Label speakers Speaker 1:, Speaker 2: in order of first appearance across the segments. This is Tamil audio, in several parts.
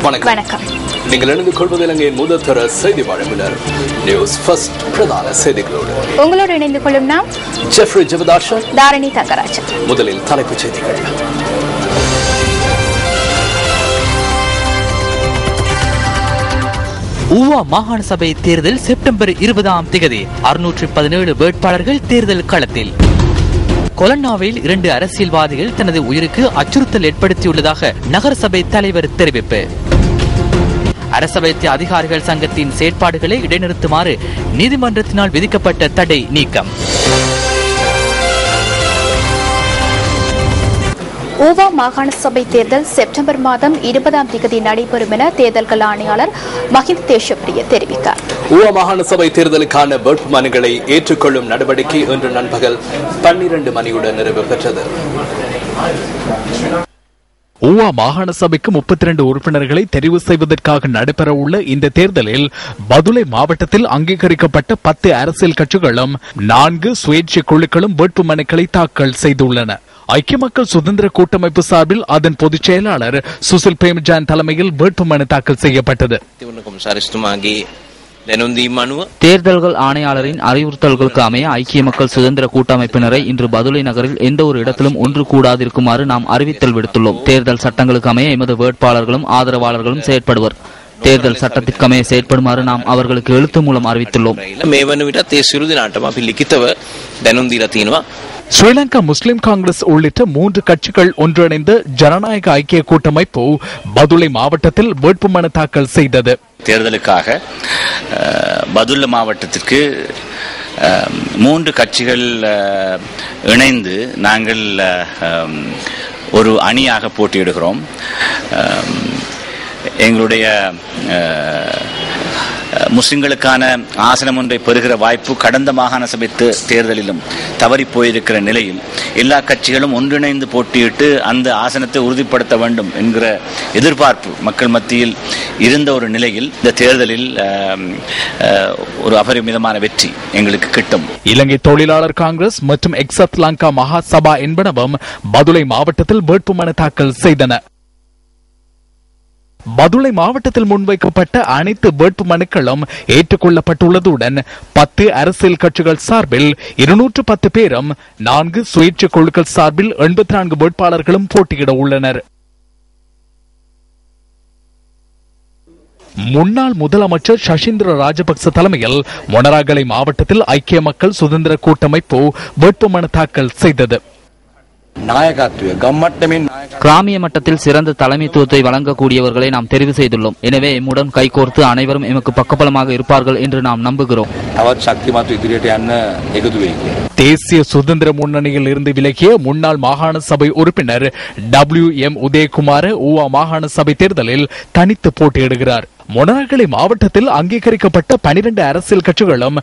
Speaker 1: வணக்கம்.
Speaker 2: நீங்கள் இணைந்து கொள்வது இலங்கையின் முதல்தர செய்தி வழங்குனர் நியூஸ் ஃபர்ஸ்ட் பிரதான செய்திகளோடு.
Speaker 1: உங்களோடு இணைந்து கொள்ளும் நாம்
Speaker 2: ஜெஃப்ரி ஜெவதாஷன்,
Speaker 1: தாரணி தங்கராஜன்.
Speaker 2: முதலில் தலைப்புச் செய்திகள்.
Speaker 3: ஊவா மாகாண சபை தேர்தல் செப்டம்பர் 20 617 வேட்பாளர்கள் தேர்தல் களத்தில். கொலன்னாவில் 2 அரசியல்வாதிகள் தனது உயிருக்கு அச்சுறுத்தல் ஏற்படுத்தியுள்ளதாக நகரசபை தலைவர் தெரிவிப்பு. அரசவைத்திய அதிகாரிகள் சங்கத்தின் செயற்பாடுகளை இடைநிறுத்துமாறு நீதிமன்றத்தினால் விதிக்கப்பட்ட தடை நீக்கம்.
Speaker 1: ஊவா மாகாண சபை தேர்தல் செப்டம்பர் 20 நடைபெறும் என தேர்தல்கள் ஆணையாளர் மஹிந்த தேசப்பிரிய தெரிவித்தார்.
Speaker 2: ஊவா மாகாண சபை தேர்தலுக்கான வேட்புமனுக்களை ஏற்றுக்கொள்ளும் நடவடிக்கை இன்று நண்பகல் 12 மணியுடன் நிறைவு பெற்றது.
Speaker 4: ஊவா மாகாண சபைக்கு 32 உறுப்பினர்களை தெரிவு செய்வதற்காக நடைபெறவுள்ள இந்த தேர்தலில் பதுளை மாவட்டத்தில் அங்கீகரிக்கப்பட்ட 10 அரசியல் கட்சிகளும் 4 சுயேட்சை குழுக்களும் வேட்புமனுக்களை தாக்கல் செய்துள்ளன. ஐக்கிய மக்கள் சுதந்திர கூட்டமைப்பு சார்பில் அதன் பொதுச் செயலாளர் சுசில் பிரேமஜான் தலைமையில் வேட்புமனு தாக்கல் செய்யப்பட்டது.
Speaker 3: தேர்தல்கள் ஆணையாளரின் அறிவுறுத்தல்களுக்கு அமைய ஐக்கிய மக்கள் சுதந்திர கூட்டமைப்பினரை இன்று பதுளை நகரில் எந்த ஒரு இடத்திலும் ஒன்று கூடாதிருக்குமாறு நாம் அறிவித்தல் விடுத்துள்ளோம். தேர்தல் சட்டங்களுக்கு அமைய எமது வேட்பாளர்களும் ஆதரவாளர்களும் செயற்படுவர். தேர்தல் சட்டத்திற்கமைய செயற்படுமாறு நாம் அவர்களுக்கு எழுத்து மூலம் அறிவித்துள்ளோம்.
Speaker 4: ஸ்ரீலங்கா முஸ்லிம் காங்கிரஸ் உள்ளிட்ட 3 கட்சிகள் ஒன்றிணைந்த ஜனநாயக ஐக்கிய கூட்டமைப்பு பதுளை மாவட்டத்தில் வேட்புமனு தாக்கல் செய்தது.
Speaker 5: தேர்தலுக்காக பதுளை மாவட்டத்திற்கு 3 கட்சிகள் இணைந்து நாங்கள் ஒரு அணியாக போட்டியிடுகிறோம். எங்களுடைய முஸ்லிம்களுக்கான ஆசனம் ஒன்றை பெறுகிற வாய்ப்பு கடந்த மாகாண சபை தேர்தலிலும் தவறி போயிருக்கிற நிலையில் எல்லா கட்சிகளும் ஒன்றிணைந்து போட்டியிட்டு அந்த ஆசனத்தை உறுதிப்படுத்த வேண்டும் என்கிற எதிர்பார்ப்பு மக்கள் மத்தியில் இருந்த ஒரு நிலையில் இந்த தேர்தலில் ஒரு அபரிமிதமான வெற்றி எங்களுக்கு கிட்டும்.
Speaker 4: இலங்கை தொழிலாளர் காங்கிரஸ் மற்றும் எக்ஸத் லங்கா மகா சபா என்பனவும் பதுளை மாவட்டத்தில் வேட்புமனு தாக்கல் செய்தன. பதுளை மாவட்டத்தில் முன்வைக்கப்பட்ட அனைத்து வேட்பு மனுக்களும் ஏற்றுக்கொள்ளப்பட்டுள்ளதுடன் 10 அரசியல் கட்சிகள் சார்பில் 210 பேரும் 4 சுயேட்சை குழுக்கள் சார்பில் 84 வேட்பாளர்களும் போட்டியிட உள்ளனர். முன்னாள் முதலமைச்சர் சஷிந்திர ராஜபக்ச தலைமையில் மொனராகலை மாவட்டத்தில் ஐக்கிய மக்கள் சுதந்திர கூட்டமைப்பு வேட்புமனு தாக்கல் செய்தது.
Speaker 3: கிராமிய மட்டத்தில் சிறந்த தலைமைத்துவத்தை வழங்கக்கூடியவர்களை நாம் தெரிவு செய்துள்ளோம். எனவே எம்முடன் கைகோர்த்து அனைவரும் எமக்கு பக்கபலமாக இருப்பார்கள் என்று நாம் நம்புகிறோம்.
Speaker 4: தேசிய சுதந்திர முன்னணியில் இருந்து விலகிய முன்னாள் மாகாண சபை உறுப்பினர் WM உதயகுமார் ஊவா மாகாண சபை தேர்தலில் தனித்து போட்டியிடுகிறார். மொனராகலை மாவட்டத்தில் அங்கீகரிக்கப்பட்ட 12 அரசியல் கட்சிகளும்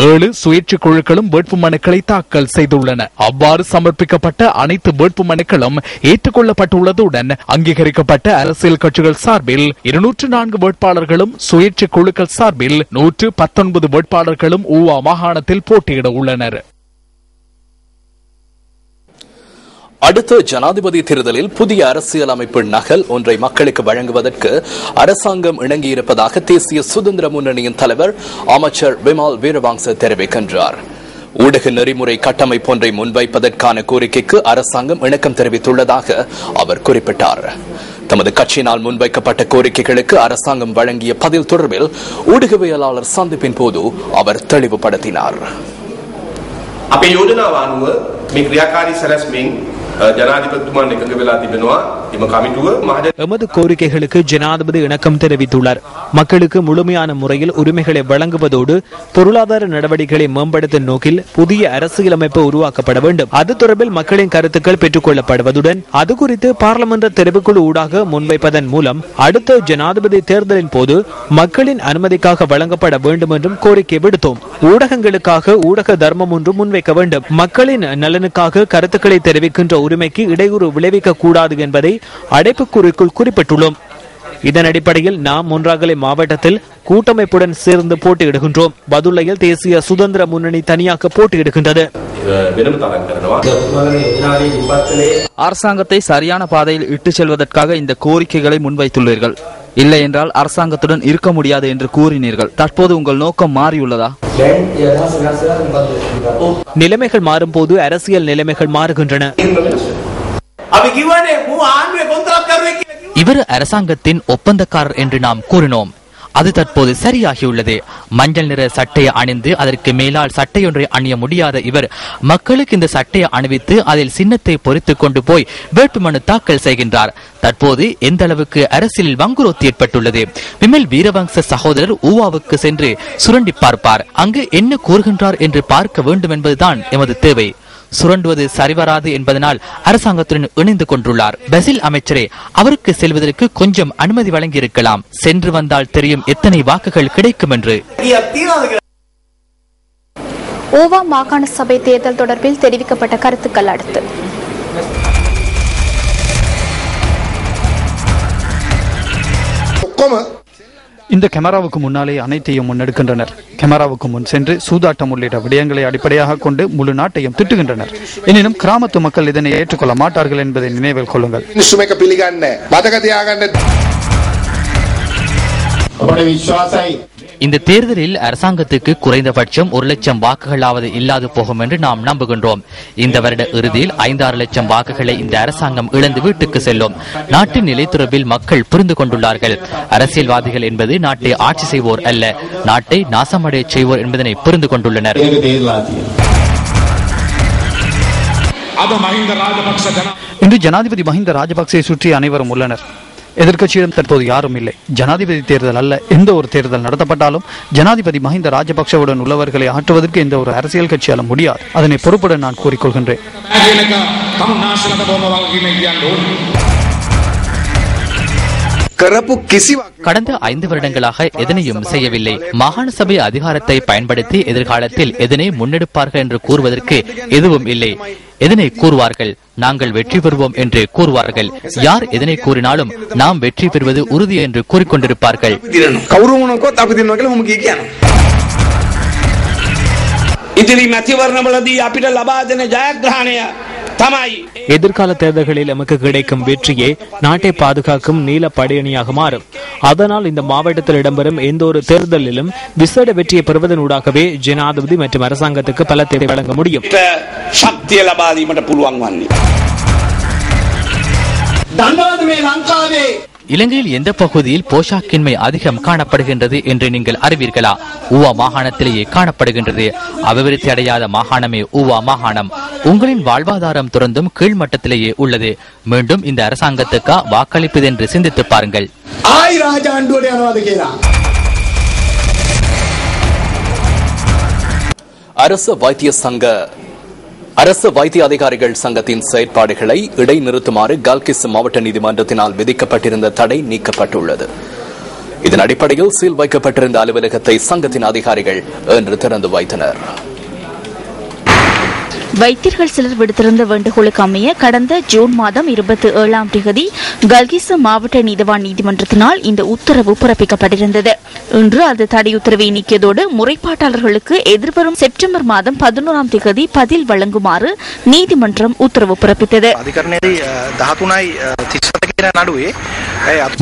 Speaker 4: 7 சுயேட்சை குழுக்களும் வேட்புமனுக்களை தாக்கல் செய்துள்ளன. அவ்வாறு சமர்ப்பிக்கப்பட்ட அனைத்து வேட்புமனுக்களும் ஏற்றுக்கொள்ளப்பட்டுள்ளதுடன் அங்கீகரிக்கப்பட்ட அரசியல் கட்சிகள் சார்பில் 204 வேட்பாளர்களும் சுயேட்சை குழுக்கள் சார்பில் 119 வேட்பாளர்களும் ஊவா மாகாணத்தில் போட்டியிட உள்ளனர்.
Speaker 2: அடுத்த ஜனாதிபதி தேர்தலில் புதிய அரசியல் அமைப்பு நகல் ஒன்றை மக்களுக்கு வழங்குவதற்கு அரசாங்கம் இணங்கியிருப்பதாக தேசிய சுதந்திர முன்னணியின் தலைவர் அமைச்சர் விமல் வீரவங்ச தெரிவிக்கின்றார். ஊடக நெறிமுறை கட்டமைப்பு ஒன்றை முன்வைப்பதற்கான கோரிக்கைக்கு அரசாங்கம் இணக்கம் தெரிவித்துள்ளதாக அவர் குறிப்பிட்டார். தமது கட்சியினால் முன்வைக்கப்பட்ட கோரிக்கைகளுக்கு அரசாங்கம் வழங்கிய பதில் தொடர்பில் ஊடகவியலாளர் சந்திப்பின் போது அவர் தெளிவுபடுத்தினார்.
Speaker 6: எமது கோரிக்கைகளுக்கு ஜனாதிபதி இணக்கம் தெரிவித்துள்ளார். மக்களுக்கு முழுமையான முறையில் உரிமைகளை வழங்குவதோடு பொருளாதார நடவடிக்கைகளை மேம்படுத்தும் நோக்கில் புதிய அரசியலமைப்பு உருவாக்கப்பட வேண்டும். அது தொடர்பில் மக்களின் கருத்துக்கள் பெற்றுக் கொள்ளப்படுவதுடன் அது குறித்து பாராளுமன்ற தெரிவுக்குழு ஊடாக முன்வைப்பதன் மூலம் அடுத்த ஜனாதிபதி தேர்தலின் போது மக்களின் அனுமதிக்காக வழங்கப்பட வேண்டும் என்றும் கோரிக்கை விடுத்தோம். ஊடகங்களுக்காக ஊடக தர்மம் ஒன்று முன்வைக்க வேண்டும். மக்களின் நலனுக்காக கருத்துக்களை தெரிவிக்கின்ற உரிமைக்கு இடையூறு விளைவிக்க கூடாது என்பதை அடைப்புக்குறிக்குள் குறிப்பிட்டுள்ளோம். இதன் அடிப்படையில் நாம் மொனராகலை மாவட்டத்தில் கூட்டமைப்புடன் சேர்ந்து போட்டியிடுகின்றோம். பதுளையில் தேசிய சுதந்திர முன்னணி தனியாக போட்டியிடுகின்றது.
Speaker 3: அரசாங்கத்தை சரியான பாதையில் இட்டுச் செல்வதற்காக இந்த கோரிக்கைகளை முன்வைத்துள்ளீர்கள். இல்லை என்றால் அரசாங்கத்துடன் இருக்க முடியாது என்று கூறினீர்கள். தற்போது உங்கள் நோக்கம் மாறியுள்ளதா?
Speaker 6: நிலைமைகள் மாறும் போது அரசியல் நிலைமைகள் மாறுகின்றன.
Speaker 3: இவர் அரசாங்கத்தின் ஒப்பந்தக்காரர் என்று நாம் கூறினோம். அது தற்போது சரியாகியுள்ளது. மஞ்சள் நிற சட்டையை அணிந்து அதற்கு மேலால் சட்டையொன்றை அணிய முடியாத இவர் மக்களுக்கு இந்த சட்டையை அணிவித்து அதில் சின்னத்தை பொறித்துக் கொண்டு போய் வேட்புமனு தாக்கல் செய்கின்றார். தற்போது எந்த அளவுக்கு அரசியலில் வங்குரோத்து ஏற்பட்டுள்ளது. விமல் வீரவங்ச சகோதரர் ஊவாவுக்கு சென்று சுரண்டி பார்ப்பார். அங்கு என்ன கூறுகின்றார் என்று பார்க்க வேண்டும் என்பதுதான் எமது தேவை. சுரண்டுவது சரிவராது என்பதனால் அரசாங்கத்துடன் இணைந்து கொண்டுள்ளார். பிரேசில் அமைச்சரே, அவருக்கு செல்வதற்கு கொஞ்சம் அனுமதி வழங்கி இருக்கலாம். சென்று வந்தால் தெரியும் எத்தனை வாக்குகள் கிடைக்கும் என்று.
Speaker 1: ஓவா மாகாண சபை தேர்தல் தொடர்பில் தெரிவிக்கப்பட்ட கருத்துக்கள் அடுத்து.
Speaker 7: இந்த கேமராவுக்கு முன்னாலே அனைத்தையும் முன்னெடுக்கின்றனர். கேமராவுக்கு முன் சென்று சூதாட்டம் உள்ளிட்ட விடயங்களை அடிப்படையாக கொண்டு முழு நாட்டையும் திட்டுகின்றனர். எனினும் கிராமத்து மக்கள் இதனை ஏற்றுக்கொள்ள மாட்டார்கள் என்பதை நினைவில் கொள்ளுங்கள்.
Speaker 3: இந்த தேர்தலில் அரசாங்கத்துக்கு குறைந்தபட்சம் 1 லட்சம் வாக்குகளாவது இல்லாது போகும் என்று நாம் நம்புகின்றோம். இந்த வருட இறுதியில் 5-6 லட்சம் வாக்குகளை இந்த அரசாங்கம் இழந்து வீட்டுக்கு செல்லும். நாட்டின் நிலை தொடர்பில் மக்கள் புரிந்து கொண்டுள்ளார்கள். அரசியல்வாதிகள் என்பது நாட்டை ஆட்சி செய்வோர் அல்ல, நாட்டை நாசமடைய செய்வோர் என்பதனை புரிந்து கொண்டுள்ளனர்.
Speaker 7: இன்று ஜனாதிபதி மஹிந்த ராஜபக்சே சுற்றி அனைவரும் உள்ளனர். எதிர்க்கட்சியிடம் தற்போது யாரும் இல்லை. ஜனாதிபதி தேர்தல் அல்ல, எந்த ஒரு தேர்தல் நடத்தப்பட்டாலும் ஜனாதிபதி மஹிந்த ராஜபக்சவுடன் உள்ளவர்களை ஆற்றுவதற்கு எந்த ஒரு அரசியல் கட்சியாலும் முடியாது. அதனை பொறுப்புடன் நான் கூறிக்கொள்கின்றேன்.
Speaker 3: கடந்த 5 வருடங்களாக எதனையும் செய்யவில்லை. மாகாண சபை அதிகாரத்தை பயன்படுத்தி எதிர்காலத்தில் எதனை முன்னெடுப்பார்கள் என்று கூறுவதற்கு எதுவும் இல்லை. எதனை கூறுவார்கள்? நாங்கள் வெற்றி பெறுவோம் என்று கூறுவார்கள். யார் எதனை கூறினாலும் நாம் வெற்றி பெறுவது உறுதி என்று கூறிக்கொண்டிருப்பார்கள்.
Speaker 6: எதிர்கால தேர்தல்களில் நமக்கு கிடைக்கும் வெற்றியே நாட்டை பாதுகாக்கும் நீல படையணியாக மாறும். அதனால் இந்த மாவட்டத்தில் இடம்பெறும் எந்த ஒரு தேர்தலிலும் விசேட வெற்றியை பெறுவதனூடாகவே ஜனாதிபதி மற்றும் அரசாங்கத்துக்கு பலத்தை வழங்க முடியும்.
Speaker 3: இலங்கையில் எந்த பகுதியில் போஷாக்கின்மை அதிகம் காணப்படுகின்றது என்று நீங்கள் அறிவீர்களா? ஊவா மாகாணத்திலேயே காணப்படுகின்றது. அபிவிருத்தி அடையாத மாகாணமே ஊவா மாகாணம். உங்களின் வாழ்வாதாரம் தொடர்ந்தும் கீழ்மட்டத்திலேயே உள்ளது. மீண்டும் இந்த அரசாங்கத்துக்கா வாக்களிப்பது என்று சிந்தித்து பாருங்கள்.
Speaker 2: அரசு வைத்திய அதிகாரிகள் சங்கத்தின் செயற்பாடுகளை இடைநிறுத்துமாறு கல்கிஸ் மாவட்ட நீதிமன்றத்தினால் விதிக்கப்பட்டிருந்த தடை நீக்கப்பட்டுள்ளது. இதன் அடிப்படையில் சீல் வைக்கப்பட்டிருந்த அலுவலகத்தை சங்கத்தின் அதிகாரிகள் இன்று திறந்து வைத்தனர்.
Speaker 8: வைத்தியர்கள் சிலர் விடுத்திருந்த வேண்டுகோளுக்கு அமைய கடந்த ஜூன் மாதம் 27ஆம் தேதி கல்கிஸ் மாவட்ட நீதிவான் நீதிமன்றத்தினால் இந்த உத்தரவு பிறப்பிக்கப்பட்டிருந்தது. இன்று அந்த தடை உத்தரவை நீக்கியதோடு முறைப்பாட்டாளர்களுக்கு எதிர்வரும் செப்டம்பர் மாதம் 11ஆம் தேதி பதில் வழங்குமாறு நீதிமன்றம் உத்தரவு பிறப்பித்தது.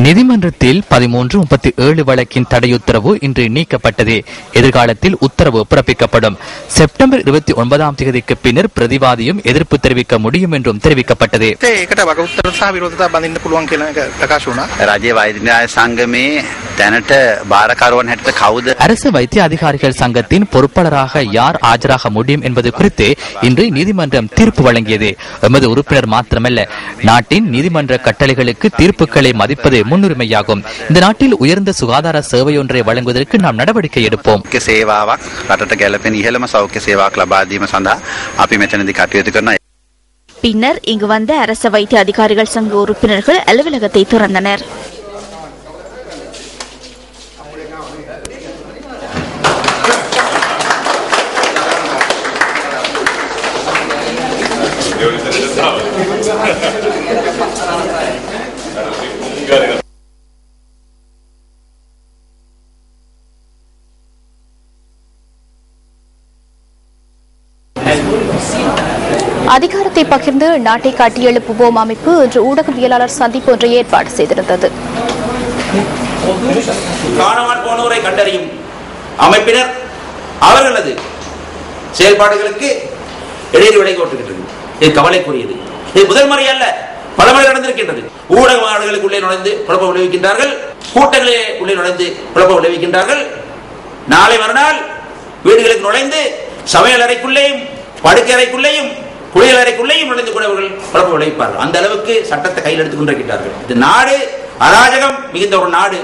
Speaker 3: நீதிமன்றத்தில் 1337 வழக்கின் தடையுத்தரவு இன்று நீக்கப்பட்டது. எதிர்காலத்தில் உத்தரவு பிறப்பிக்கப்படும். செப்டம்பர் 29ஆம் தேதிக்கு பின்னர் பிரதிவாதியும் எதிர்ப்பு தெரிவிக்க முடியும் என்றும் தெரிவிக்கப்பட்டது. அரசு வைத்திய அதிகாரிகள் சங்கத்தின் பொறுப்பாளராக யார் ஆஜராக முடியும் என்பது குறித்து இன்று நீதிமன்றம் தீர்ப்பு வழங்கியது. எமது உறுப்பினர் மாத்திரமல்ல, நாட்டின் நீதிமன்ற கட்டளைகளுக்கு தீர்ப்புகளை மதிப்பது முன்னுரிமையாகும். இந்த நாட்டில் உயர்ந்த சுகாதார சேவையொன்றை வழங்குவதற்கு நாம் நடவடிக்கை எடுப்போம்.
Speaker 8: பின்னர் இங்கு வந்த அரசு வைத்திய அதிகாரிகள் சங்க உறுப்பினர்கள் அலுவலகத்தை திறந்தனர்.
Speaker 1: அதிகாரத்தை பகிர்ந்து நாட்டை கட்டியெழுப்புவோம் அமைப்பு இன்று ஊடகவியலாளர் சந்திப்பு ஒன்றை ஏற்பாடு செய்திருந்தது.
Speaker 9: காணாமல் போனோரை கண்டறியும் அமைப்பினர் அவர்களது செயல்பாடுகளுக்கு இடையில் விலை கோட்டுகின்றது. இது கவலைக்குரியது. இது முதல் முறை அல்ல, பல முறை நடந்திருக்கின்றது. ஊடக நாடுகளுக்குள்ளே நுழைந்து குழப்பம் விளைவிக்கின்றார்கள், கூட்டங்களே உள்ளே நுழைந்து குழப்பம் விளைவிக்கின்றார்கள். நாளை மறுநாள் வீடுகளுக்கு நுழைந்து சமையல் அறைக்குள்ளேயும் படுக்கை அறைக்குள்ளேயும் குளியல் அறைக்குள்ளேயும் நுழைந்து கூட அவர்கள் குழப்பம் விளைவிப்பார்கள். அந்த அளவுக்கு சட்டத்தை கையில் எடுத்துக் கொண்டிருக்கின்றார்கள். இது நாடு அராஜகம் மிகுந்த ஒரு நாடு,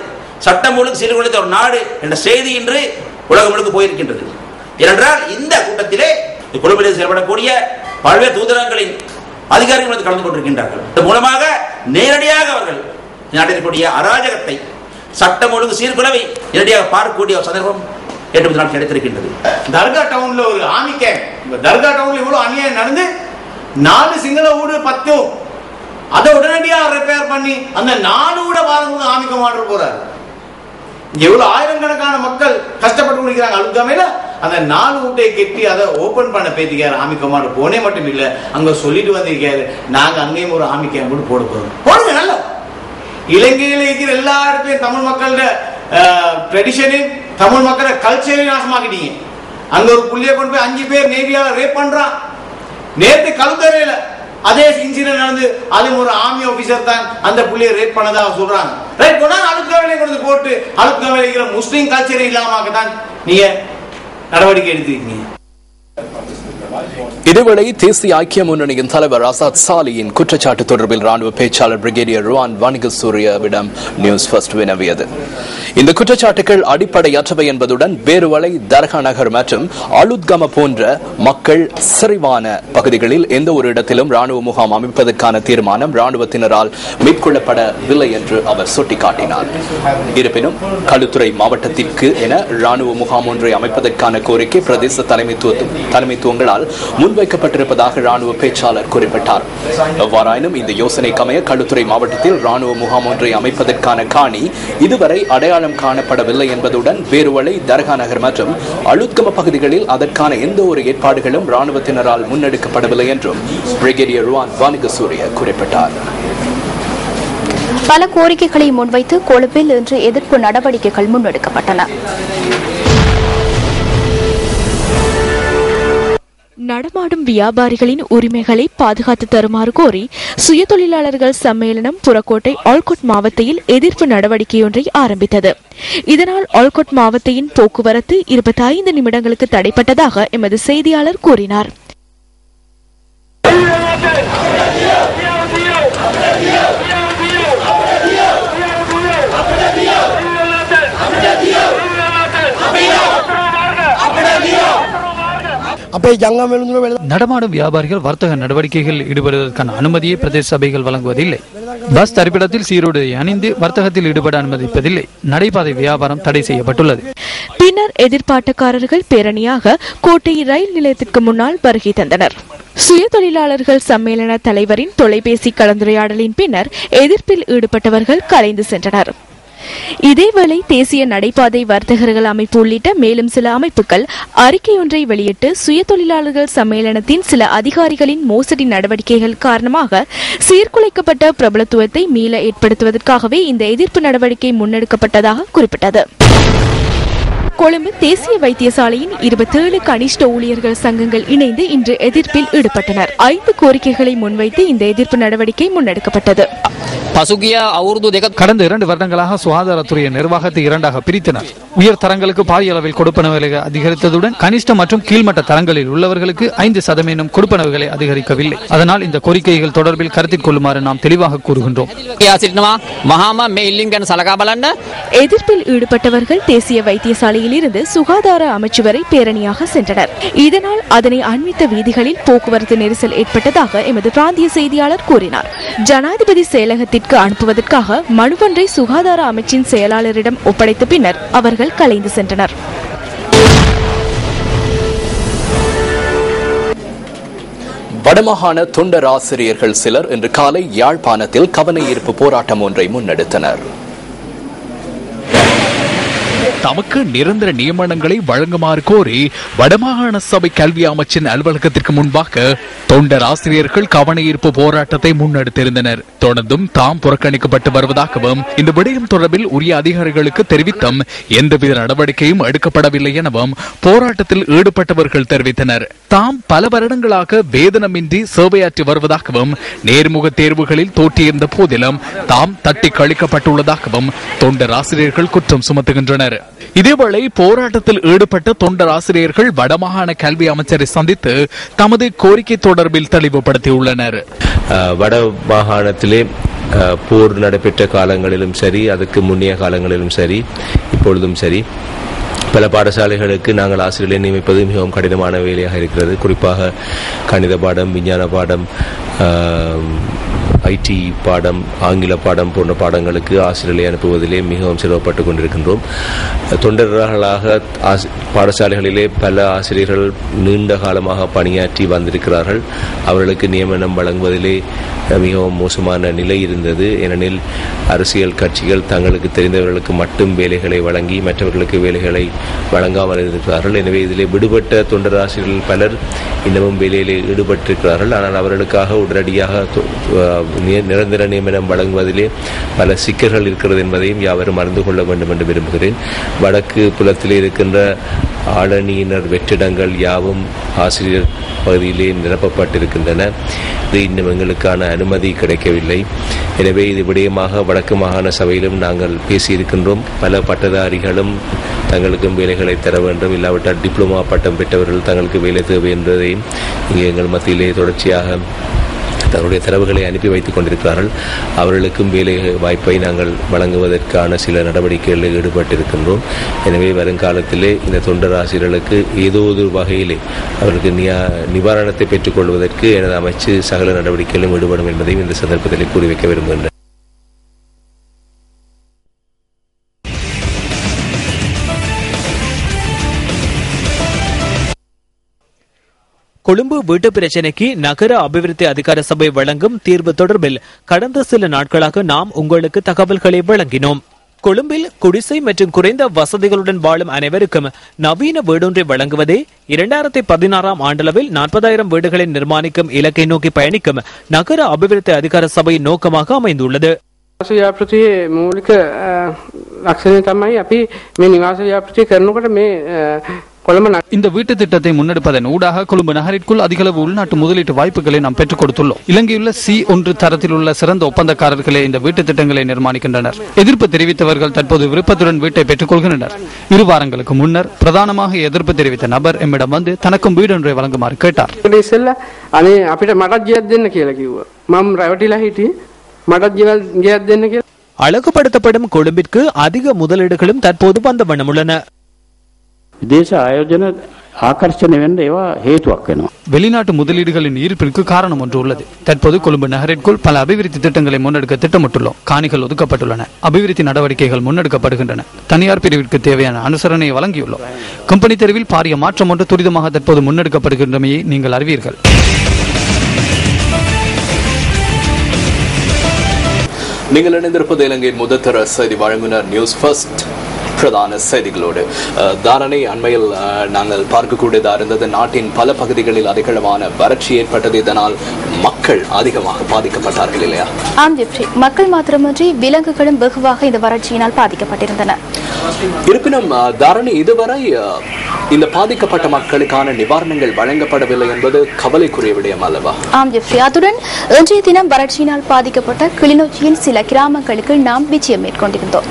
Speaker 9: சட்டம் ஒழுங்கு சீர்குலைந்த ஒரு நாடு என்ற செய்தி இன்று உலகம் முழுக்க போயிருக்கின்றது. ஏனென்றால் இந்த கூட்டத்திலே கொழும்பில் செயல்படக்கூடிய பல்வேறு தூதரகங்களின் அதிகாரிகள் கலந்து கொண்டிருக்கின்றார்கள். இதன் மூலமாக நேரடியாக அவர்கள் நாட்டிற்குரிய அராஜகத்தை, சட்டம் ஒழுங்கு சீர்குலைவை நேரடியாக பார்க்கக்கூடிய ஒரு சந்தர்ப்பம் கிடைத்திருக்கின்றது.
Speaker 10: தர்கா டவுன்ல ஒரு ஆமி கேம்ப், தர்கா டவுன்ல இவ்வளவு அநியாயம் நடந்து 4 சிங்கள வீடு 10 அதை உடனடியாக ரிப்பேர் பண்ணி அந்த 4 வீட பாருங்க ஆமிக்க மாற்ற போறாரு. எவ்வளவு ஆயிரக்கணக்கான மக்கள் கஷ்டப்பட்டு குடிக்கிறாங்க அழுக்காமையில. அந்த 4 வீட்டை கெட்டி அதை ஓபன் பண்ண பேத்திக்காரு ஆமி கமாண்ட் போனே மட்டும் இல்ல, அங்க சொல்லிட்டு வந்திருக்காரு நாங்க அங்கேயும் ஒரு ஆமி கேம்ப் போட போறோம். போடுங்க நல்லா. இலங்கையில் இருக்கிற எல்லா இடத்துலயும் தமிழ் மக்களோட ட்ரெடிஷனையும் தமிழ் மக்களோட கல்ச்சரையும் நாசமாக்கிட்டீங்க. அங்க ஒரு புள்ளிய கொண்டு போய் 5 பேர் நேவியால ரேப் பண்றான். நேற்று கழுத்தறையில அதே இன்சிடென்ட் நடந்து அதுவும் ஒரு ஆர்மி ஆபீசர் தான் அந்த புள்ளியை ரேப் பண்ணதா சொல்றாங்க. ரைட் போனா அழுக்காவிலே கொண்டு போட்டு அழுக்காவிலே இருக்கிற முஸ்லீம் கல்ச்சரை இல்லாம தான் நீங்க நடவடிக்கை எடுத்திருக்கீங்க.
Speaker 2: இதேவேளை தேசிய ஐக்கிய முன்னணியின் தலைவர் ஆசாத் சாலியின் குற்றச்சாட்டு தொடர்பில் ராணுவ பேச்சாளர் பிரிகேடியர் ருவான் வணிகசூரியவிடம் நியூஸ் ஃபர்ஸ்ட் வினவியது. இந்த குற்றச்சாட்டுகள் அடிப்படையற்றவை என்பதுடன் பேருவளை, தர்கா நகர் மற்றும் அலுத்கம போன்ற மக்கள் செறிவான பகுதிகளில் எந்த ஒரு இடத்திலும் ராணுவ முகாம் அமைப்பதற்கான தீர்மானம் ராணுவத்தினரால் மேற்கொள்ளப்படவில்லை என்று அவர் சுட்டிக்காட்டினார். இருப்பினும் களுத்துறை மாவட்டத்திற்கு என ராணுவ முகாம் ஒன்றை அமைப்பதற்கான கோரிக்கை பிரதேச தலைமைத்துவங்களால் முன்வைக்கப்பட்டிருப்பதாக ராணுவ பேச்சாளர் குறிப்பிட்டார். எவ்வாறாயினும் இந்த யோசனைக்கமைய களுத்துறை மாவட்டத்தில் ராணுவ முகாம் ஒன்றை அமைப்பதற்கான காணி இதுவரை அடையாளம் காணப்படவில்லை என்பதுடன் பேருவளை, தர்கா நகர் மற்றும் அலுத்கம பகுதிகளில் அதற்கான எந்த ஒரு ஏற்பாடுகளும் ராணுவத்தினரால் முன்னெடுக்கப்படவில்லை என்றும் பிரிகேடியர் ருவான் வணிகசூரிய குறிப்பிட்டார்.
Speaker 1: பல கோரிக்கைகளை முன்வைத்து கொழும்பில் இன்று எதிர்ப்பு நடவடிக்கைகள் முன்னெடுக்கப்பட்டன.
Speaker 8: நடமாடும் வியாபாரிகளின் உரிமைகளை பாதுகாத்து தருமாறு கோரி சுயதொழிலாளர்கள் சம்மேளனம் புறக்கோட்டை ஆல்கோட் மாவட்டத்தில் எதிர்ப்பு நடவடிக்கையொன்றை ஆரம்பித்தது. இதனால் ஆல்கோட் மாவட்டத்தின் போக்குவரத்து 25 நிமிடங்களுக்கு தடைப்பட்டதாக எமது செய்தியாளர் கூறினார்.
Speaker 7: நடமாடும் வியாபாரிகள் வர்த்தக நடவடிக்கைகளில் ஈடுபடுவதற்கான அனுமதியை பிரதேச சபைகள் வழங்குவதில்லை. பஸ் தரிப்பிடத்தில் சீருடை அணிந்து வர்த்தகத்தில் ஈடுபட அனுமதிப்பதில்லை. நடைபாதை வியாபாரம் தடை செய்யப்பட்டுள்ளது.
Speaker 8: பின்னர் எதிர்ப்பாட்டக்காரர்கள் பேரணியாக கோட்டை ரயில் நிலையத்திற்கு முன்னால் வருகை தந்தனர். சுயதொழிலாளர்கள் சம்மேளன தலைவரின் தொலைபேசி கலந்துரையாடலின் பின்னர் எதிர்ப்பில் ஈடுபட்டவர்கள் கலைந்து சென்றனர். இதேவேளை தேசிய நடைபாதை வர்த்தகர்கள் அமைப்பு உள்ளிட்ட மேலும் சில அமைப்புகள் அறிக்கையொன்றை வெளியிட்டு சுயதொழிலாளர்கள் சம்மேளனத்தின் சில அதிகாரிகளின் மோசடி நடவடிக்கைகள் காரணமாக சீர்குலைக்கப்பட்ட பிரபலத்துவத்தை மீள ஏற்படுத்துவதற்காகவே இந்த எதிர்ப்பு நடவடிக்கை முன்னெடுக்கப்பட்டதாக குறிப்பிட்டது. கொழும்பு தேசிய வைத்தியசாலையின் 27 கனிஷ்ட ஊழியர்கள் சங்கங்கள் இணைந்து இன்று எதிர்ப்பில் ஈடுபட்டனர். 5 கோரிக்கைகளை முன்வைத்து இந்த எதிர்ப்பு நடவடிக்கை முன்னெடுக்கப்பட்டது.
Speaker 7: கடந்த 2 வருடங்களாக சுகாதாரத்துறை நிர்வாகத்தை 2ஆக பிரித்தனர். உயர் தரங்களுக்கு பாரிய அளவில் கொடுப்பனவுகளை அதிகரித்ததுடன் கனிஷ்ட மற்றும் கீழ்மட்ட தரங்களில் உள்ளவர்களுக்கு 5% கொடுப்பனவுகளை அதிகரிக்கவில்லை. அதனால் இந்த கோரிக்கைகள் தொடர்பில் கருத்தில் கொள்ளுமாறு நாம் தெளிவாக கூறுகின்றோம்.
Speaker 8: எதிர்ப்பில் ஈடுபட்டவர்கள் தேசிய வைத்தியசாலையில் இருந்து சுகாதார அமைச்சு வரை பேரணியாக சென்றனர். இதனால் அதனை அண்மித்த வீதிகளில் போக்குவரத்து நெரிசல் ஏற்பட்டதாக எமது பிராந்திய செய்தியாளர் கூறினார். ஜனாதிபதி செயலகத்திற்கு அனுப்புவதற்காக மனுவொன்றை சுகாதார அமைச்சின் செயலாளரிடம் ஒப்படைத்த பின்னர் அவர்கள் கலைந்து சென்றனர்.
Speaker 2: வடமாகாண தொண்டர் ஆசிரியர்கள் சிலர் இன்று காலை யாழ்ப்பாணத்தில் கவன ஈர்ப்பு போராட்டம் ஒன்றை முன்னெடுத்தனர்.
Speaker 4: தமக்கு நிரந்தர நியமனங்களை வழங்குமாறு கோரி வடமாகாண சபை கல்வி அமைச்சின் அலுவலகத்திற்கு முன்பாக தொண்டர் ஆசிரியர்கள் கவனஈர்ப்பு போராட்டத்தை முன்னெடுத்திருந்தனர். தொடர்ந்தும் தாம் புறக்கணிக்கப்பட்டு வருவதாகவும் இந்த விடயம் தொடர்பில் உரிய அதிகாரிகளுக்கு தெரிவித்தும் எந்தவித நடவடிக்கையும் எடுக்கப்படவில்லை எனவும் போராட்டத்தில் ஈடுபட்டவர்கள் தெரிவித்தனர். தாம் பல வருடங்களாக வேதனமின்றி சேவையாற்றி வருவதாகவும் நேர்முக தேர்வுகளில் தோற்றியிருந்த போதிலும் தாம் தட்டி கழிக்கப்பட்டுள்ளதாகவும் தொண்டர் ஆசிரியர்கள் குற்றம் சுமத்துகின்றனர். இதேவேளை போராட்டத்தில் ஈடுபட்ட தொண்டர் ஆசிரியர்கள் வடமாகாண கல்வி அமைச்சரை சந்தித்து தமது கோரிக்கை தொடர்பில் தெளிவுபடுத்தியுள்ளனர்.
Speaker 11: வட மாகாணத்திலே போர் நடைபெற்ற காலங்களிலும் சரி, அதுக்கு முன்னைய காலங்களிலும் சரி, இப்பொழுதும் சரி, பல பாடசாலைகளுக்கு நாங்கள் ஆசிரியர்களை நியமிப்பது மிகவும் கடினமான வேலையாக இருக்கிறது. குறிப்பாக கணித பாடம், விஞ்ஞான பாடம், ஐடி பாடம், ஆங்கில பாடம் போன்ற பாடங்களுக்கு ஆசிரியர்களை அனுப்புவதிலே மிகவும் சிரமப்பட்டு கொண்டிருக்கின்றோம். தொண்டர்களாக பாடசாலைகளிலே பல ஆசிரியர்கள் நீண்ட காலமாக பணியாற்றி வந்திருக்கிறார்கள். அவர்களுக்கு நியமனம் வழங்குவதிலே மிகவும் மோசமான நிலை இருந்தது. ஏனெனில் அரசியல் கட்சிகள் தங்களுக்கு தெரிந்தவர்களுக்கு மட்டும் வேலைகளை வழங்கி மற்றவர்களுக்கு வேலைகளை வழங்காமல் இருக்கிறார்கள். எனவே இதிலே விடுபட்ட தொண்டர் ஆசிரியர்கள் பலர் இன்னமும் வேலையிலே ஈடுபட்டிருக்கிறார்கள். ஆனால் அவர்களுக்காக உடனடியாக நிரந்தர நியமனம் வழங்குவதிலே பல சிக்கல்கள் இருக்கிறது என்பதையும் யாவரும் அறிந்து கொள்ள வேண்டும் என்று விரும்புகிறேன். வடக்கு புலத்திலே இருக்கின்ற ஆளணியினர் வெற்றிடங்கள் யாவும் ஆசிரியர் பகுதியிலே நிரப்பப்பட்டிருக்கின்றன. இது இன்னும் எங்களுக்கான அனுமதி கிடைக்கவில்லை. எனவே இது விடயமாக வடக்கு மாகாண சபையிலும் நாங்கள் பேசியிருக்கின்றோம். பல பட்டதாரிகளும் தங்களுக்கும் வேலைகளை தர வேண்டும், இல்லாவிட்டால் டிப்ளமா பட்டம் பெற்றவர்கள் தங்களுக்கு வேலை தேவை என்பதையும் இங்கே எங்கள் மத்தியிலே தொடர்ச்சியாக தன்னுடைய தரவுகளை அனுப்பி வைத்துக் கொண்டிருக்கிறார்கள். அவர்களுக்கும் வேலை வாய்ப்பை நாங்கள் வழங்குவதற்கான சில நடவடிக்கைகளில் ஈடுபட்டிருக்கின்றோம். எனவே வருங்காலத்திலே இந்த தொண்டர் ஆசிரியர்களுக்கு ஏதோ ஒரு வகையிலே அவர்களுக்கு நிவாரணத்தை பெற்றுக் கொள்வதற்கு எனது அமைச்சு சகல நடவடிக்கைகளும் ஈடுபடும் என்பதையும் இந்த சந்தர்ப்பத்தில் கூறி வைக்க விரும்புகின்றனர்.
Speaker 6: கொழும்பு வீட்டு பிரச்சினைக்கு நகர அபிவிருத்தி அதிகார சபை வழங்கும் தீர்வு தொடர்பில் கடந்த சில நாட்களாக நாம் உங்களுக்கு தகவல்களை வழங்கினோம். கொழும்பில் குடிசை மற்றும் குறைந்த வசதிகளுடன் வாழும் அனைவருக்கும் நவீன வீடொன்றை வழங்குவதே 2016 ஆண்டளவில் 40,000 வீடுகளை நிர்மாணிக்கும் இலக்கை நோக்கி பயணிக்கும் நகர அபிவிருத்தி அதிகார சபையின் நோக்கமாக அமைந்துள்ளது.
Speaker 7: இந்த வீட்டு திட்டத்தை முன்னெடுப்பதன் ஊடாக கொழும்பு நகரிற்குள் அதிகளவு உள்நாட்டு முதலீட்டு வாய்ப்புகளை நாம் பெற்றுக் கொடுத்துள்ளோம். இலங்கையுள்ள C1 தரத்தில் உள்ள சிறந்த ஒப்பந்தக்காரர்களே இந்த வீட்டு திட்டங்களை நிர்மாணிக்கின்றனர். எதிர்ப்பு தெரிவித்தவர்கள் தற்போது விருப்பத்துடன் வீட்டை பெற்றுக் கொள்கின்றனர். 2 வாரங்களுக்கு முன்னர் பிரதானமாக எதிர்ப்பு தெரிவித்த நபர் எம்மிடம் வந்து தனக்கும் வீடொன்றை வழங்குமாறு கேட்டார்.
Speaker 6: அழகுபடுத்தப்படும் கொழும்பிற்கு அதிக முதலீடுகளும் தற்போது வந்த வண்ணம் உள்ளன.
Speaker 7: வெளிநாட்டு முதலீடுகளின் ஈர்ப்பிற்கு காரணம் ஒன்று உள்ளது. தற்போது கொழும்பு நகரிற்குள் பல அபிவிருத்தி திட்டங்களை முன்னெடுக்க திட்டமிட்டுள்ளோம். காணிகள் ஒதுக்கப்பட்டுள்ளன. அபிவிருத்தி நடவடிக்கைகள் முன்னெடுக்கப்படுகின்றன. தனியார் பிரிவிற்கு தேவையான அனுசரணையை வழங்கியுள்ளோம். கம்பெனி தெருவில் பாரிய மாற்றம் ஒன்று துரிதமாக தற்போது முன்னெடுக்கப்படுகின்றமையை நீங்கள் அறிவீர்கள்.
Speaker 2: நீங்கள் இணைந்திருப்பது இலங்கையின் முதற்தர செய்தி வழங்குனர் நியூஸ் ஃபர்ஸ்ட். பிரதான செய்திகளோடு தாரணை அண்மையில் நாங்கள் பார்க்கக்கூடியதாக இருந்தது. நாட்டின் பல பகுதிகளில் அதிகளவான வறட்சி ஏற்பட்டது. இதனால் மக்கள் அதிகமாக பாதிக்கப்பட்டார்கள் இல்லையா?
Speaker 1: ஆம் ஜெப்ரி, மக்கள் மாத்திரமின்றி விலங்குகளும் வெகுவாக இந்த வறட்சியினால் பாதிக்கப்பட்டிருந்தன.
Speaker 2: இருப்பினும் தாரணி, இதுவரை இந்த பாதிக்கப்பட்ட மக்களுக்கான நிவாரணங்கள் வழங்கப்படவில்லை என்பது கவலைக்குரிய விடயம் அல்லவா?
Speaker 1: ஆம் ஜெப்ரி, அத்துடன் இன்றைய தினம் வறட்சியினால் பாதிக்கப்பட்ட கிளிநொச்சியின் சில கிராமங்களுக்கு நாம் விஜயம் மேற்கொண்டிருந்தோம்.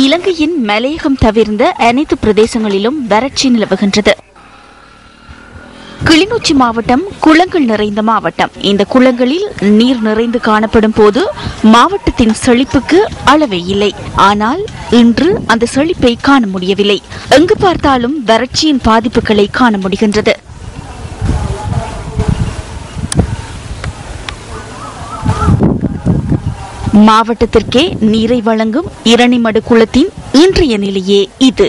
Speaker 8: இலங்கையின் மலையகம் தவிர்ந்த அனைத்து பிரதேசங்களிலும் வறட்சி நிலவுகின்றது. கிளிநொச்சி மாவட்டம் குளங்கள் நிறைந்த மாவட்டம். இந்த குளங்களில் நீர் நிறைந்து காணப்படும் போது மாவட்டத்தின் செழிப்புக்கு அளவே இல்லை. ஆனால் இன்று அந்த செழிப்பை காண முடியவில்லை. எங்கு பார்த்தாலும் வறட்சியின் பாதிப்புகளை காண முடிகின்றது. மாவட்டத்திற்கே நீரை வழங்கும் இரணிமடு குளத்தின் இன்றைய நிலையே இது.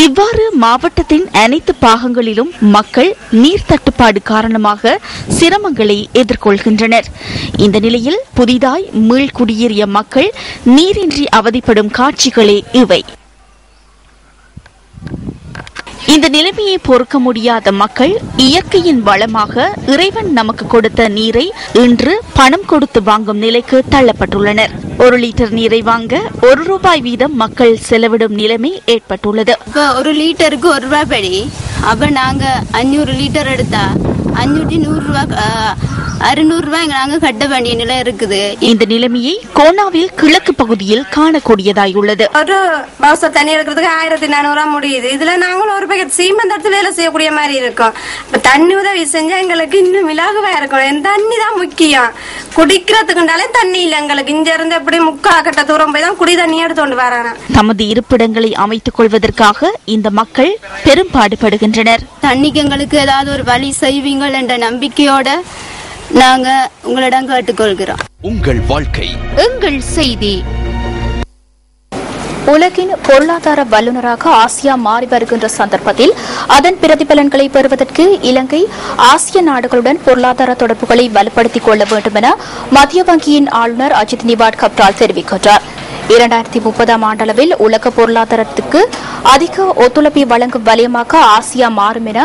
Speaker 8: இவ்வாறு மாவட்டத்தின் அனைத்து பாகங்களிலும் மக்கள் நீர் தட்டுப்பாடு காரணமாக சிரமங்களை எதிர்கொள்கின்றனர். இந்த நிலையில் புதிதாய் மீள்குடியேறிய மக்கள் நீரின்றி அவதிப்படும் காட்சிகளே இவை. இந்த நிலைமையை பொறுக்க முடியாத மக்கள் இயற்கையின் வளமாக இறைவன் நமக்கு கொடுத்த நீரை இன்று பணம் கொடுத்து வாங்கும் நிலைக்கு தள்ளப்பட்டுள்ளனர். 1 லிட்டர் நீரை வாங்க ₹1 வீதம் மக்கள் செலவிடும் நிலைமை ஏற்பட்டுள்ளது.
Speaker 12: 1 லிட்டருக்கு ₹1 படி. அப்ப நாங்க 500 லிட்டர் எடுத்தா 500 நாங்க கட்ட வேண்டிய நிலை இருக்குது.
Speaker 8: இந்த நிலைமையை கோனாவில் கிழக்கு பகுதியில் காணக்கூடியதாயுள்ளது.
Speaker 13: ஒரு பவுச தண்ணி எடுக்கிறதுக்கு 1400 முடியுது. இதுல நாங்களும் ஒரு பேக்கெட் சீமந்தத்தில் வேலை செய்யக்கூடிய மாதிரி இருக்கும். தண்ணி உதவி செஞ்சா எங்களுக்கு இன்னும் இலகுவா இருக்கும். தண்ணி தான் முக்கியம். குடிக்கிறதுக்குண்டாலே தண்ணி இல்ல எங்களுக்கு. இங்க இருந்து எப்படி 3/4 கட்ட தூரம் போய் தான் குடி தண்ணி எடுத்துட்டு வராங்க.
Speaker 8: தமது இருப்பிடங்களை அமைத்துக் கொள்வதற்காக இந்த மக்கள் பெரும் பாடுபடுகின்றனர்.
Speaker 12: தண்ணிக்கு எங்களுக்கு ஏதாவது ஒரு வழி செய்வீங்கள் என்ற நம்பிக்கையோட நாங்க உங்களிடம் கேட்டுக்கொள்கிறோம்.
Speaker 2: உங்கள் வாழ்க்கை
Speaker 1: எங்கள் செய்தி. உலகின் பொருளாதார வல்லுநராக ஆசியா மாறி வருகின்ற சந்தர்ப்பத்தில் அதன் பிரதிபலன்களை பெறுவதற்கு இலங்கை ஆசிய நாடுகளுடன் பொருளாதார தொடர்புகளை வலுப்படுத்திக் கொள்ள வேண்டும் என மத்திய வங்கியின் ஆளுநர் அஜித் நிவாட் கப்ரால் தெரிவிக்கின்றார். 2030 ஆண்டளவில் உலக பொருளாதாரத்துக்கு அதிக ஒத்துழைப்பை வழங்கும் வலயமாக ஆசியா மாறும் என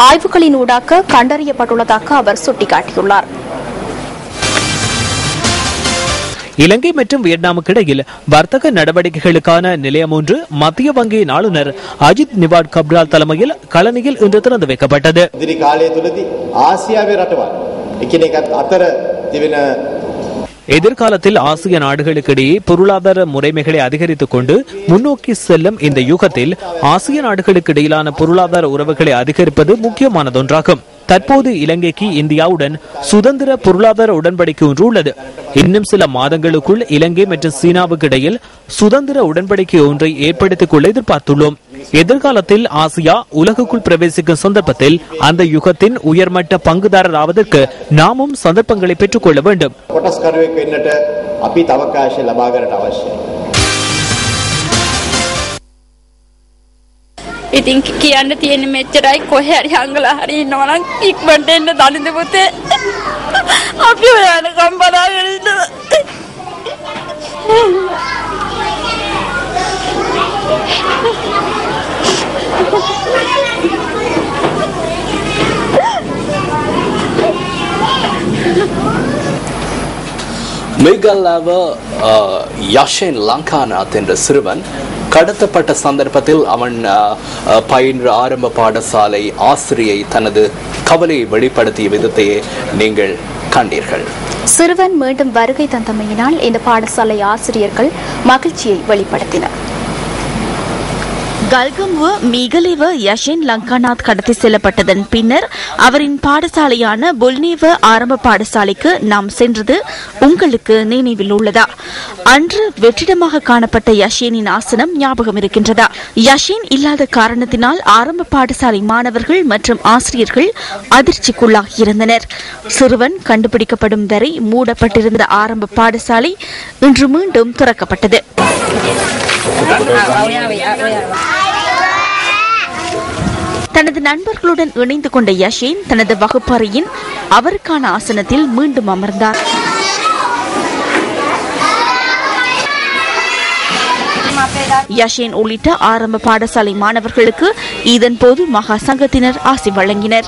Speaker 1: ஆய்வுகளின் ஊடாக கண்டறியப்பட்டுள்ளதாக அவர் சுட்டிக்காட்டியுள்ளார்.
Speaker 6: இலங்கை மற்றும் வியட்நாமுக்கு இடையில் வர்த்தக நடவடிக்கைகளுக்கான நிலையம் ஒன்று மத்திய வங்கியின் ஆளுநர் அஜித் நிவாட் கப்ரால் தலைமையில் கலனியில் இன்று திறந்து வைக்கப்பட்டது. எதிர்காலத்தில் ஆசிய நாடுகளுக்கிடையே பொருளாதார முறைமைகளை அதிகரித்துக் கொண்டு முன்னோக்கி செல்லும் இந்த யுகத்தில் ஆசிய நாடுகளுக்கு இடையிலான பொருளாதார உறவுகளை அதிகரிப்பது முக்கியமானதொன்றாகும். தற்போது இலங்கைக்கு இந்தியாவுடன் சுதந்திர பொருளாதார உடன்படிக்கை ஒன்று உள்ளது. இன்னும் சில மாதங்களுக்குள் இலங்கை மற்றும் சீனாவுக்கு இடையில் சுதந்திர உடன்படிக்கை ஒன்றை ஏற்படுத்திக் கொள்ள எதிர்பார்த்துள்ளோம். எதிர்காலத்தில் ஆசியா உலகுக்குள் பிரவேசிக்கும் சந்தர்ப்பத்தில் அந்த யுகத்தின் உயர்மட்ட பங்குதாரர் ஆவதற்கு நாமும் சந்தர்ப்பங்களை பெற்றுக் கொள்ள வேண்டும்.
Speaker 14: ඉතින් කියන්න තියෙන මෙච්චරයි කොහේ හරි හංගලා හරි ඉන්නවා නම් ඉක්මනට එන්න දනින්ද පුතේ අපි ඔයාන කම්බරාගෙන ඉන්නවා.
Speaker 2: மேகலாவ யாஷேன் லங்காநாத் என்ற சிறுவன் கடத்தப்பட்ட சந்தர்ப்பத்தில் அவன் பயின்ற ஆரம்ப பாடசாலை ஆசிரியை தனது கவலையை வெளிப்படுத்திய விதத்தையே நீங்கள் கண்டீர்கள்.
Speaker 1: சிறுவன் மீண்டும் வருகை தந்தமையினால் இந்த பாடசாலை ஆசிரியர்கள் மகிழ்ச்சியை வெளிப்படுத்தினர்.
Speaker 8: கல்கம்பு மீகலேவ யஷேன் லங்காநாத் கடத்தி செல்லப்பட்டதன் பின்னர் அவரின் பாடசாலையான புல்னேவ ஆரம்ப பாடசாலைக்கு நாம் சென்றது உங்களுக்கு நினைவில் உள்ளதா? அன்று வெற்றிடமாக காணப்பட்ட யஷேனின் ஆசனம் ஞாபகம் இருக்கின்றதா? யஷேன் இல்லாத காரணத்தினால் ஆரம்ப பாடசாலை மாணவர்கள் மற்றும் ஆசிரியர்கள் அதிர்ச்சிக்குள்ளாகியிருந்தனர். சிறுவன் கண்டுபிடிக்கப்படும் வரை மூடப்பட்டிருந்த ஆரம்ப பாடசாலை இன்று மீண்டும் திறக்கப்பட்டது. தனது நண்பர்களுடன் இணைந்து கொண்ட யஷேன் தனது வகுப்பறையின் அவருக்கான ஆசனத்தில் மீண்டும் அமர்ந்தார். யஷேன் உள்ளிட்ட ஆரம்ப பாடசாலை மாணவர்களுக்கு இதன் போது மகா சங்கத்தினர் ஆசி வழங்கினர்.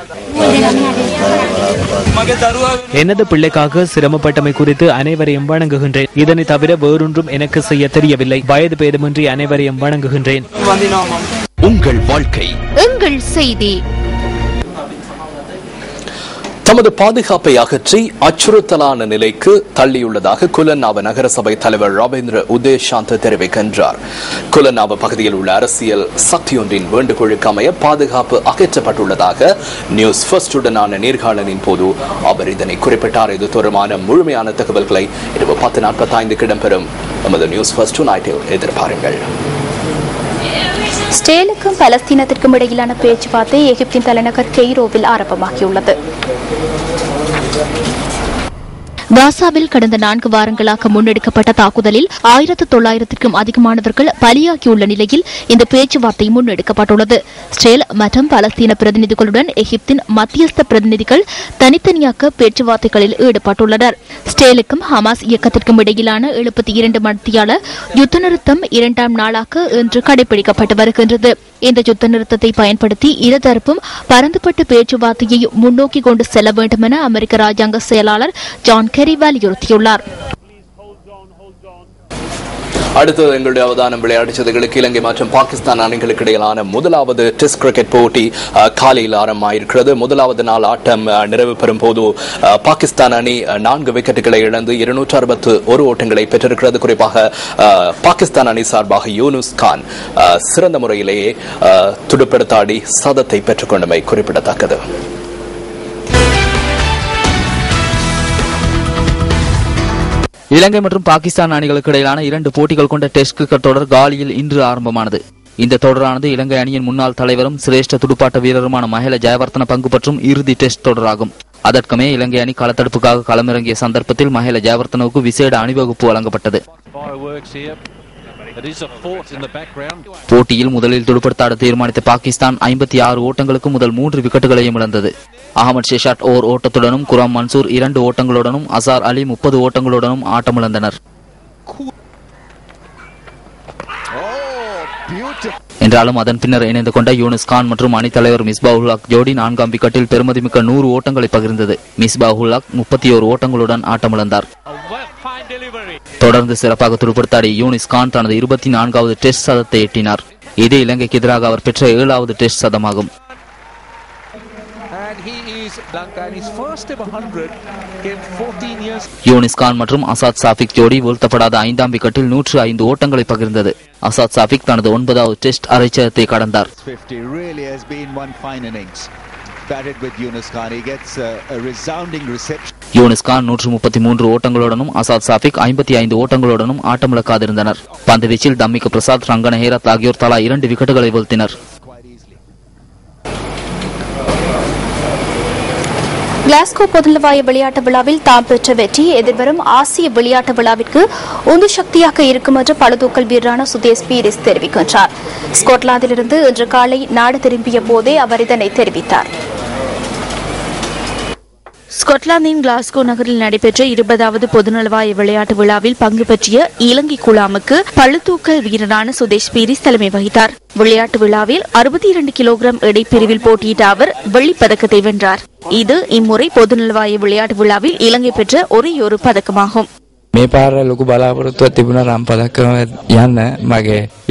Speaker 6: எனது பிள்ளைக்காக சிரமப்பட்டமை குறித்து அனைவரையும் வணங்குகின்றேன். இதனை தவிர வேறொன்றும் எனக்கு செய்ய தெரியவில்லை. வயது பேதமின்றி அனைவரையும் வணங்குகின்றேன்.
Speaker 2: உங்கள் வாழ்க்கை
Speaker 1: எங்கள் செய்தி.
Speaker 2: தமது பாதுகாப்பை அகற்றி அச்சுறுத்தலான நிலைக்கு தள்ளியுள்ளதாக குலநாவ நகரசபை தலைவர் ரவீந்திர உதயசாந்த தெரிவிக்கின்றார். குலநாவ பகுதியில் உள்ள அரசியல் சக்தியொன்றின் வேண்டுகோளுக்கு அமைய பாதுகாப்பு அகற்றப்பட்டுள்ளதாக நியூஸ் ஃபர்ஸ்டுடனான நேர்காணலின் போது அவர் இதனை குறிப்பிட்டார். இது தொடர்பான முழுமையான தகவல்களை இரவு 10:45 இடம்பெறும் நமது நியூஸ் ஃபர்ஸ்ட் நைட்டில் எதிர்பாருங்கள்.
Speaker 1: இஸ்ரேலுக்கும் பலஸ்தீனத்திற்கும் இடையிலான பேச்சுவார்த்தை எகிப்தின் தலைநகர் கெய்ரோவில் ஆரம்பமாகியுள்ளது. காசாவில் கடந்த 4 வாரங்களாக முன்னெடுக்கப்பட்ட தாக்குதலில் 1900க்கும் அதிகமானவர்கள் பலியாகியுள்ள நிலையில் இந்த பேச்சுவார்த்தை முன்னெடுக்கப்பட்டுள்ளது. இஸ்ரேல் மற்றும் பலஸ்தீன பிரதிநிதிகளுடன் எகிப்தின் மத்தியஸ்த பிரதிநிதிகள் தனித்தனியாக பேச்சுவார்த்தைகளில் ஈடுபட்டுள்ளனர். இஸ்ரேலுக்கும் ஹமாஸ் இயக்கத்திற்கும் இடையிலான 72 மணித்தியால யுத்த நிறுத்தம் 2ஆம் நாளாக இன்று கடைபிடிக்கப்பட்டு வருகின்றது. இந்த யுத்த நிறுத்தத்தை பயன்படுத்தி இருதரப்பும் பரந்துபட்டு பேச்சுவார்த்தையை முன்னோக்கி கொண்டு செல்ல வேண்டும் என அமெரிக்க ராஜாங்க செயலாளர் ஜான் கெரி வலியுறுத்தியுள்ளார்.
Speaker 2: அடுத்தது எங்களுடைய அவதானம் விளையாட்டுச் செய்திகளுக்கு. இலங்கை மற்றும் பாகிஸ்தான் அணிகளுக்கு இடையிலான முதலாவது டெஸ்ட் கிரிக்கெட் போட்டி காலையில் ஆரம்பமாயிருக்கிறது. முதலாவது நாள் ஆட்டம் நிறைவு பெறும் போது பாகிஸ்தான் அணி 4 விக்கெட்டுகளை இழந்து 261 ஓட்டங்களை பெற்றிருக்கிறது. குறிப்பாக பாகிஸ்தான் அணி சார்பாக யூனுஸ் கான் சிறந்த முறையிலேயே துடுப்பெடுத்தாடி சதத்தை பெற்றுக் கொண்டமை குறிப்பிடத்தக்கது.
Speaker 3: இலங்கை மற்றும் பாகிஸ்தான் அணிகளுக்கு இடையிலான 2 போட்டிகள் கொண்ட டெஸ்ட் கிரிக்கெட் தொடர் காலியில் இன்று ஆரம்பமானது. இந்த தொடரானது இலங்கை அணியின் முன்னாள் தலைவரும் சிரேஷ்ட துடுப்பாட்ட வீரருமான மஹேல ஜெயவர்தன பங்கு பற்றும் இறுதி டெஸ்ட் தொடராகும். அதற்குமே இலங்கை அணி களத்தடுப்புக்காக களமிறங்கிய சந்தர்ப்பத்தில் மஹேல ஜெயவர்தனவுக்கு விசேட அணிவகுப்பு வழங்கப்பட்டது. போட்டியில் முதலில் துடுப்படுத்தாட தீர்மானித்த பாகிஸ்தான் 56 ஓட்டங்களுக்கு முதல் 3 விக்கெட்டுகளையும் இழந்தது. அகமது ஷெஷாட் ஓர் ஓட்டத்துடனும் குராம் மன்சூர் 2 ஓட்டங்களுடனும் அசார் அலி 30 ஓட்டங்களுடனும் ஆட்டமிழந்தனர். என்றாலும் அதன் பின்னர் இணைந்து கொண்ட யூனுஸ் கான் மற்றும் அணித்தலைவர் மிஸ்பாஹுல் ஹக் ஜோடி 4ஆம் விக்கெட்டில் பெருமதிமிக்க 100 ஓட்டங்களை பகிர்ந்தது. மிஸ்பாஹுல் ஹக் 31 ஓட்டங்களுடன் ஆட்டமிழந்தார். தொடர்ந்து சிறப்பாக துடுப்படுத்தாடி யூனிஸ் கான் தனது 24வது டெஸ்ட் சதத்தை எட்டினார். இது இலங்கைக்கு எதிராக அவர் பெற்ற 7வது டெஸ்ட் சதமாகும். யூனிஸ் கான் மற்றும் அசாத் சாஃபிக் ஜோடி வீழ்த்தப்படாத 5ஆம் விக்கெட்டில் 105 ஓட்டங்களை பகிர்ந்தது. அசாத் சாஃபிக் தனது 9வது டெஸ்ட் அரைச்சதத்தை கடந்தார். யூனிஸ் கான் 133 ஓட்டங்களுடனும் அசாத் சாஃபிக் 55 ஓட்டங்களுடனும் ஆட்டமிழக்காதிருந்தனர். பந்துவீச்சில் தம்மிக்கு பிரசாத், ரங்கன ஹேரத் ஆகியோர் தலா 2 விக்கெட்டுகளை வீழ்த்தினர்.
Speaker 1: கிளாஸ்கோ பொதுநலவாய விளையாட்டு விழாவில் தாம் பெற்ற வெற்றி எதிர்வரும் ஆசிய விளையாட்டு விழாவிற்கு உந்து சக்தியாக இருக்கும் என்று பளுதூக்கல் வீரரான சுதேஷ் பீரிஸ் தெரிவிக்கின்றார். ஸ்கொட்லாந்திலிருந்து இன்று காலை நாடு திரும்பிய போதே அவர் இதனை தெரிவித்தார்.
Speaker 8: ஸ்கொட்லாந்தின் கிளாஸ்கோ நகரில் நடைபெற்ற 20வது பொதுநலவாய விளையாட்டு விழாவில் பங்கு பற்றிய இலங்கை குழாமுக்கு பளுதூக்கல் வீரரான சுதேஷ் பீரிஸ் தலைமை வகித்தார். விளையாட்டு விழாவில் 62 கிலோகிராம் எடைப்பிரிவில் போட்டியிட்ட அவர் வெள்ளிப்பதக்கத்தை வென்றார். இது இம்முறை பொதுநலவாய விளையாட்டு விழாவில் இலங்கை பெற்ற ஒரே ஒரு பதக்கமாகும்.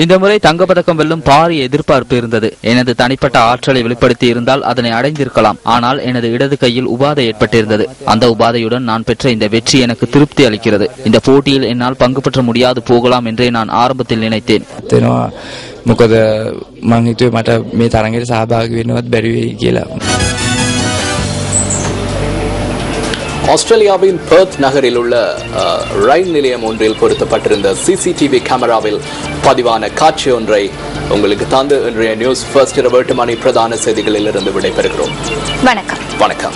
Speaker 3: இந்த முறை தங்கப்பதக்கம் வெல்லும் பாரிய எதிர்பார்ப்பு இருந்தது. எனது தனிப்பட்ட ஆற்றலை வெளிப்படுத்தி இருந்தால் அதனை அடைந்திருக்கலாம். ஆனால் எனது இடது கையில் உபாதை ஏற்பட்டிருந்தது. அந்த உபாதையுடன் நான் பெற்ற இந்த வெற்றி எனக்கு திருப்தி அளிக்கிறது. இந்த போட்டியில் என்னால் பங்கு பெற்ற முடியாது போகலாம் என்றே நான் ஆரம்பத்தில் நினைத்தேன்.
Speaker 2: ஆஸ்திரேலியாவின் பெர்த் நகரில் உள்ள ரயில் நிலையம் ஒன்றில் பொருத்தப்பட்டிருந்த சிசிடிவி கேமராவில் பதிவான காட்சி ஒன்றை உங்களுக்கு தந்து இன்றைய நியூஸ் ஃபர்ஸ்ட் இரவு 8 மணி பிரதான செய்திகளில் இருந்து விடைபெறுகிறோம்.
Speaker 1: வணக்கம்.
Speaker 2: வணக்கம்.